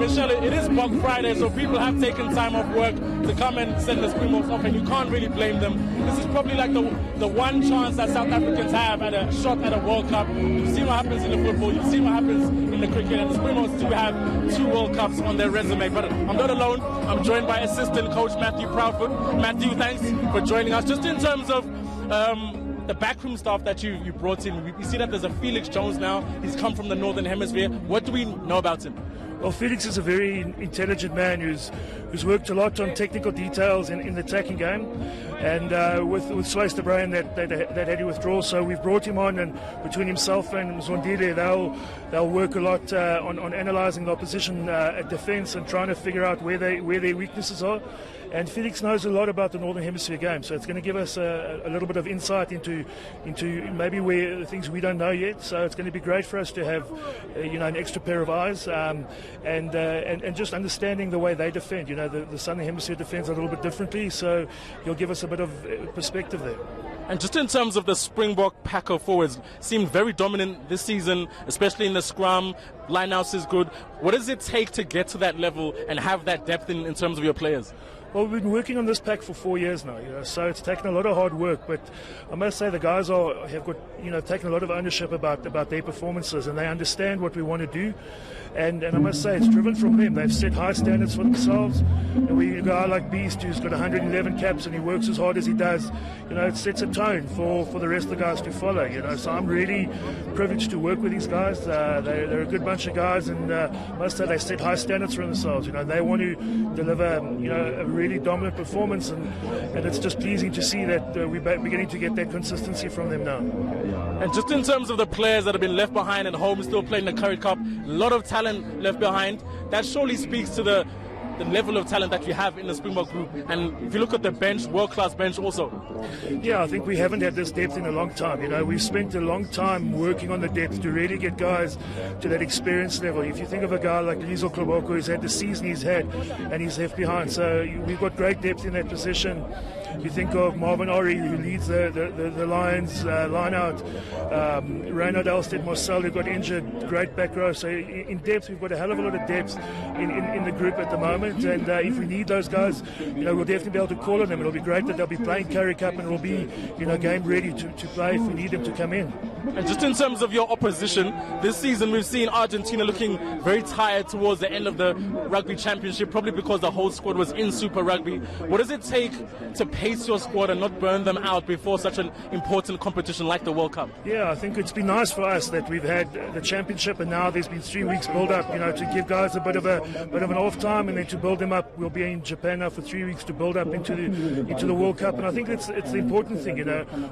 Michelle, it is Black Friday, so people have taken time off work to come and send the Springboks off, and you can't really blame them. This is probably like the one chance that South Africans have at a shot at a World Cup. You've seen what happens in the football, you've seen what happens in the cricket, and the Springboks do have 2 World Cups on their resume. But I'm not alone. I'm joined by assistant coach Matthew Proudfoot. Matthew, thanks for joining us. Just in terms of the backroom staff that you brought in, we see that there's a Felix Jones now. He's come from the Northern Hemisphere. What do we know about him? Well, Felix is a very intelligent man who's worked a lot on technical details in the attacking game, and with Swayze de Bruin that had to withdraw, so we've brought him on, and between himself and Zondile, they'll work a lot on analysing the opposition at defence and trying to figure out where their weaknesses are. And Felix knows a lot about the Northern Hemisphere game, so it's going to give us a little bit of insight into maybe where things we don't know yet. So it's going to be great for us to have an extra pair of eyes, and just understanding the way they defend. The Southern Hemisphere defends a little bit differently, so he'll give us a bit of perspective there. And just in terms of the Springbok pack of forwards, seemed very dominant this season, especially in the scrum. Linehouse is good. What does it take to get to that level and have that depth in terms of your players? Well, we've been working on this pack for 4 years now, so it's taken a lot of hard work. But I must say the guys have got, taken a lot of ownership about their performances, and they understand what we want to do. And I must say it's driven from them. They've set high standards for themselves. And we a guy like Beast, who's got 111 caps and he works as hard as he does, it sets a tone for the rest of the guys to follow. So I'm really privileged to work with these guys. They're a good bunch of guys, and I must say they set high standards for themselves. They want to deliver, a really dominant performance, and it's just pleasing to see that we're beginning to get that consistency from them now. And just in terms of the players that have been left behind at home, still playing the Currie Cup, a lot of talent left behind. That surely speaks to the level of talent that you have in the Springbok group. And if you look at the bench, world-class bench also. Yeah, I think we haven't had this depth in a long time. We've spent a long time working on the depth to really get guys to that experience level. If you think of a guy like Lizo Kloboko, who's had the season he's had and he's left behind, so we've got great depth in that position. You think of Marvin Ori, who leads the Lions line out. Reynard Elstead, Marcel, who got injured, great back row. So in depth, we've got a hell of a lot of depth in the group at the moment. And if we need those guys, we'll definitely be able to call on them. It'll be great that they'll be playing Currie Cup, and it'll be, game ready to play if we need them to come in. And just in terms of your opposition, this season we've seen Argentina looking very tired towards the end of the Rugby Championship, probably because the whole squad was in Super Rugby. What does it take to pace your squad and not burn them out before such an important competition like the World Cup? Yeah, I think it's been nice for us that we've had the championship, and now there's been 3 weeks build up, to give guys a bit of an off time, and then to build them up. We'll be in Japan now for 3 weeks to build up into the World Cup, and I think it's the important thing.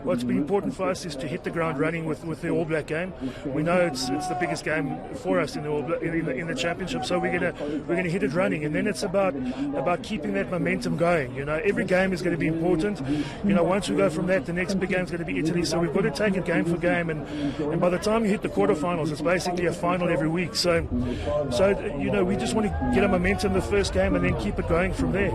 What's been important for us is to hit the ground running with the All Black game. We know it's the biggest game for us in the championship, so we're gonna hit it running, and then it's about keeping that momentum going. Every game is going to be important. Once we go from that, the next big game is going to be Italy, so we've got to take it game for game, and by the time you hit the quarterfinals, it's basically a final every week. So we just want to get a momentum the first game and then keep it going from there.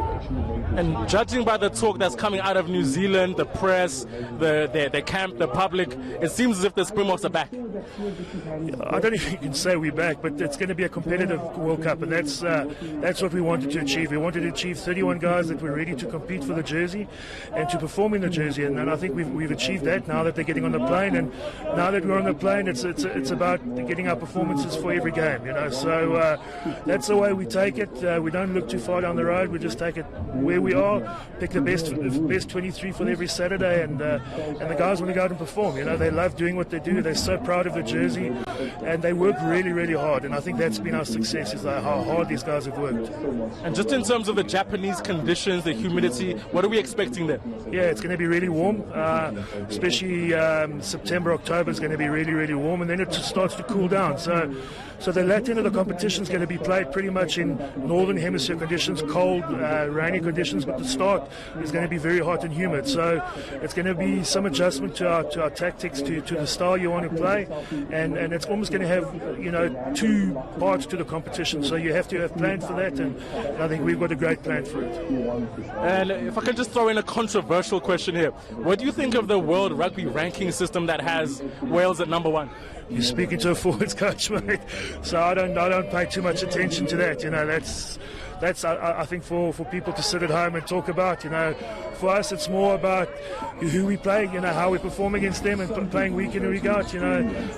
And judging by the talk that's coming out of New Zealand, the press, the camp, the public, it seems as if the Springboks are back. I don't even can say we're back, but it's going to be a competitive World Cup, and that's what we wanted to achieve. We wanted to achieve 31 guys that were ready to compete for the jersey and to perform in the jersey, and I think we've achieved that now that they're getting on the plane. And now that we're on the plane, it's about getting our performances for every game. So that's the way we take it. We don't look too far down the road. We just take it where we are, pick the best 23 for every Saturday, and the guys want to go out and perform. They love doing what they do. They're so proud of the jersey, and they work really, really hard. And I think that's been our success, is how hard these guys have worked. And just in terms of the Japanese conditions, the humidity, what are we expecting there? Yeah, it's going to be really warm, especially September, October is going to be really, really warm, and then it starts to cool down. So the latter end of the competition is going to be played pretty much in Northern Hemisphere atmosphere conditions, cold, rainy conditions, but the start is going to be very hot and humid. So it's going to be some adjustment to our tactics, to the style you want to play, and it's almost going to have, two parts to the competition. So you have to have planned for that, and I think we've got a great plan for it. And if I can just throw in a controversial question here, what do you think of the World Rugby ranking system that has Wales at number 1? You're speaking to a forwards coach, mate. So I don't pay too much attention to that. That's I think for people to sit at home and talk about. For us it's more about who we play, how we perform against them, and playing week in and week out.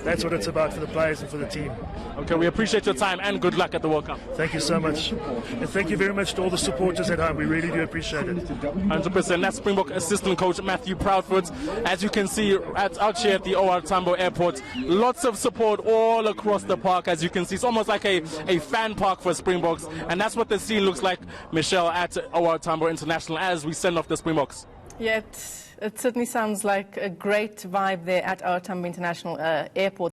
That's what it's about for the players and for the team. Okay, we appreciate your time and good luck at the World Cup. Thank you so much, and thank you very much to all the supporters at home. We really do appreciate it. 100%. That's Springbok assistant coach Matthew Proudfoot. As you can see out here at the OR Tambo Airport, lots of support all across the park. As you can see, it's almost like a fan park for Springboks, and that's what the scene looks like, Michelle, at OR Tambo International as we send off the Springboks. Yeah, it certainly sounds like a great vibe there at OR Tambo International Airport.